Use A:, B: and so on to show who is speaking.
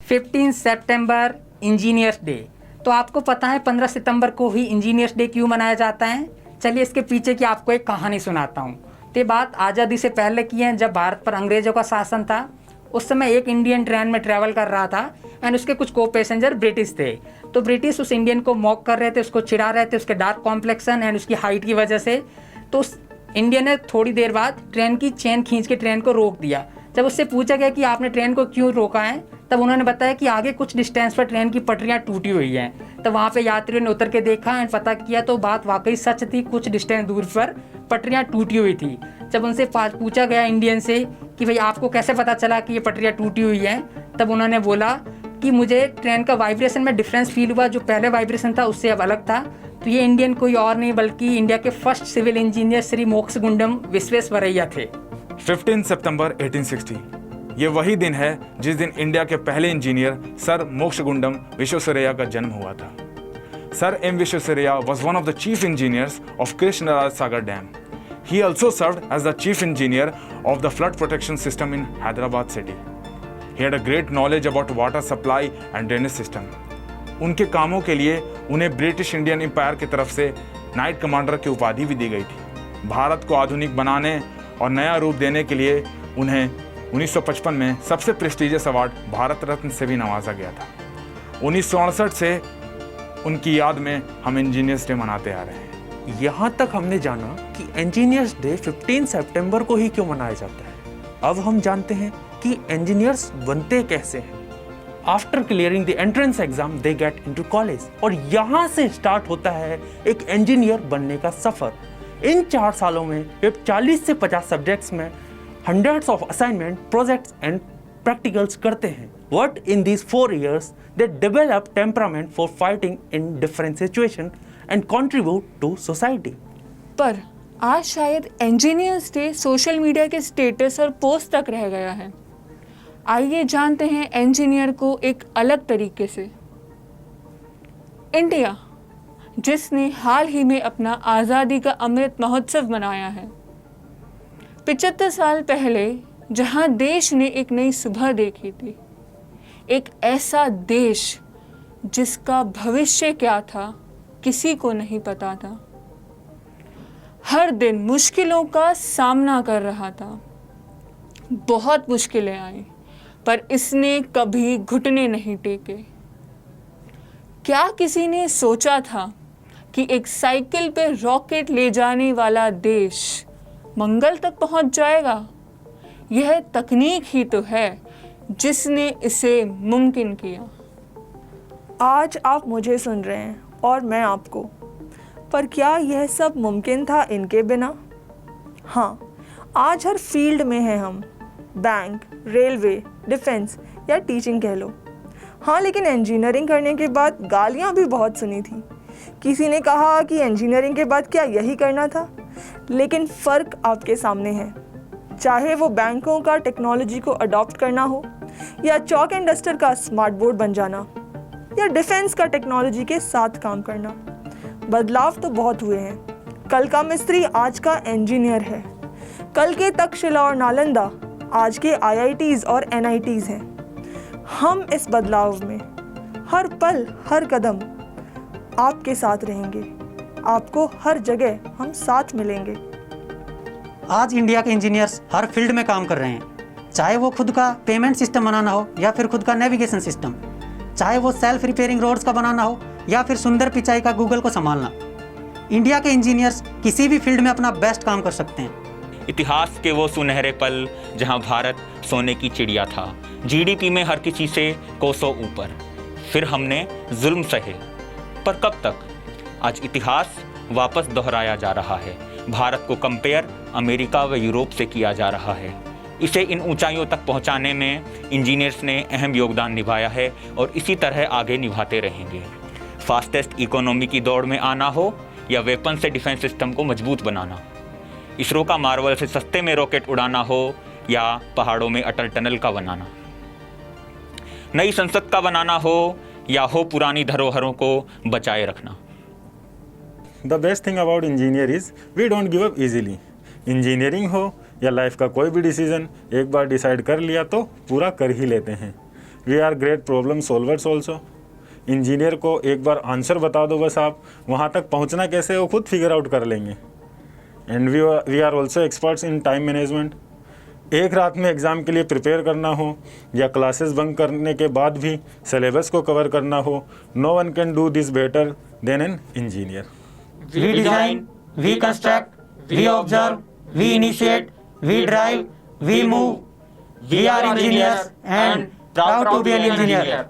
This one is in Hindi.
A: 15 सितंबर इंजीनियर्स डे। तो आपको पता है 15 सितंबर को ही इंजीनियर्स डे क्यों मनाया जाता है? चलिए इसके पीछे की आपको एक कहानी सुनाता हूँ। तो ये बात आज़ादी से पहले की है, जब भारत पर अंग्रेज़ों का शासन था। उस समय एक इंडियन ट्रेन में ट्रैवल कर रहा था एंड उसके कुछ को पैसेंजर ब्रिटिश थे। तो ब्रिटिश उस इंडियन को मॉक कर रहे थे, उसको चिढ़ा रहे थे उसके डार्क कॉम्प्लेक्शन एंड उसकी हाइट की वजह से। तो उस इंडियन ने थोड़ी देर बाद ट्रेन की चेन खींच के ट्रेन को रोक दिया। जब उससे पूछा गया कि आपने ट्रेन को क्यों रोका है, तब उन्होंने बताया कि आगे कुछ डिस्टेंस पर ट्रेन की पटरियां टूटी हुई हैं। तो वहाँ पे यात्रियों ने उतर के देखा एंड पता किया तो बात वाकई सच थी, कुछ डिस्टेंस दूर पर पटरियां टूटी हुई थी। जब उनसे पूछा गया इंडियन से कि भाई आपको कैसे पता चला कि ये पटरियां टूटी हुई हैं, तब उन्होंने बोला कि मुझे ट्रेन का वाइब्रेशन में डिफरेंस फील हुआ, जो पहले वाइब्रेशन था उससे अब अलग था। तो ये इंडियन कोई और नहीं बल्कि इंडिया के first civil engineer Shri Mokshagundam Visvesvaraya थे।
B: 15 सितंबर 1860 ये वही दिन है जिस दिन इंडिया के पहले इंजीनियर सर मोक्षगुंडम विश्वेश्वरैया का जन्म हुआ था। Sir M Visvesvaraya was one of the chief engineers of Krishnaraj Sagar Dam. He also served as the chief engineer of the flood protection system in Hyderabad city. He had a great knowledge about water supply and drainage system. उनके कामों के लिए उन्हें ब्रिटिश इंडियन एम्पायर की तरफ से नाइट कमांडर की उपाधि भी दी गई थी। भारत को आधुनिक बनाने और नया रूप देने के लिए उन्हें 1955 में सबसे प्रेस्टिजियस अवार्ड भारत रत्न से भी नवाजा गया था। 1968 से उनकी याद में हम इंजीनियर्स डे मनाते आ रहे हैं।
C: यहाँ तक हमने जाना कि इंजीनियर्स डे 15 सितंबर को ही क्यों मनाया जाता है। अब हम जानते हैं कि इंजीनियर्स बनते कैसे हैं। After clearing the entrance exam they get into college, और यहाँ से स्टार्ट होता है एक इंजीनियर बनने का सफर। इन 4 सालों में वे 40 से 50 सब्जेक्ट्स में hundreds of assignment, projects and practicals करते हैं। What in these 4 years they develop temperament for fighting in different situations and contribute to society।
D: पर आज शायद इंजीनियर्स डे सोशल मीडिया के स्टेटस और पोस्ट तक रह गया है। आइए जानते हैं इंजीनियर को एक अलग तरीके से। इंडिया, जिसने हाल ही में अपना आज़ादी का अमृत महोत्सव मनाया है, 75 साल पहले जहां देश ने एक नई सुबह देखी थी, एक ऐसा देश जिसका भविष्य क्या था किसी को नहीं पता था, हर दिन मुश्किलों का सामना कर रहा था। बहुत मुश्किलें आई पर इसने कभी घुटने नहीं टेके। क्या किसी ने सोचा था कि एक साइकिल पे रॉकेट ले जाने वाला देश मंगल तक पहुंच जाएगा? यह तकनीक ही तो है जिसने इसे मुमकिन किया।
E: आज आप मुझे सुन रहे हैं और मैं आपको, पर क्या यह सब मुमकिन था इनके बिना? हाँ, आज हर फील्ड में हैं हम, बैंक, रेलवे, डिफेंस या टीचिंग कह लो। हाँ, लेकिन इंजीनियरिंग करने के बाद गालियाँ भी बहुत सुनी थी। किसी ने कहा कि इंजीनियरिंग के बाद क्या यही करना था? लेकिन फ़र्क आपके सामने है। चाहे वो बैंकों का टेक्नोलॉजी को अडॉप्ट करना हो, या चॉक एंड डस्टर का स्मार्ट बोर्ड बन जाना, या डिफेंस का टेक्नोलॉजी के साथ काम करना, बदलाव तो बहुत हुए हैं। कल का मिस्त्री आज का इंजीनियर है। कल के तक्षशिला और नालंदा आज के IITs और NITs हैं। हम इस बदलाव में हर पल हर कदम आपके साथ रहेंगे। आपको हर जगह हम साथ मिलेंगे।
F: आज इंडिया के इंजीनियर्स हर फील्ड में काम कर रहे हैं, चाहे वो खुद का पेमेंट सिस्टम बनाना हो या फिर खुद का नेविगेशन सिस्टम, चाहे वो सेल्फ रिपेयरिंग रोड्स का बनाना हो या फिर सुंदर पिचाई का गूगल को संभालना। इंडिया के इंजीनियर्स किसी भी फील्ड में अपना बेस्ट काम कर सकते हैं।
G: इतिहास के वो सुनहरे पल जहां भारत सोने की चिड़िया था, GDP में हर किसी से कोसों ऊपर। फिर हमने जुल्म सहे, पर कब तक? आज इतिहास वापस दोहराया जा रहा है। भारत को कंपेयर अमेरिका व यूरोप से किया जा रहा है। इसे इन ऊंचाइयों तक पहुंचाने में इंजीनियर्स ने अहम योगदान निभाया है और इसी तरह आगे निभाते रहेंगे। फास्टेस्ट इकोनॉमी की दौड़ में आना हो या वेपन से डिफेंस सिस्टम को मजबूत बनाना, इसरो का मार्वल से सस्ते में रॉकेट उड़ाना हो या पहाड़ों में अटल टनल का बनाना, नई संसद का बनाना हो या हो पुरानी धरोहरों को बचाए रखना।
H: The best thing about engineer is we don't give up easily. Engineering हो या लाइफ का कोई भी डिसीजन एक बार डिसाइड कर लिया तो पूरा कर ही लेते हैं। We are great problem solvers also. Engineer को एक बार आंसर बता दो बस, आप वहाँ तक पहुँचना कैसे है वो खुद फिगर आउट कर लेंगे। And we are also experts in time management. एक रात में एग्ज़ाम के लिए प्रिपेयर करना हो या क्लासेस बंक करने के बाद भी सिलेबस को कवर करना हो, no one can do this better than an engineer.
F: We design, we construct, we observe, we initiate, we drive, we move. We are engineers and proud to be an engineer.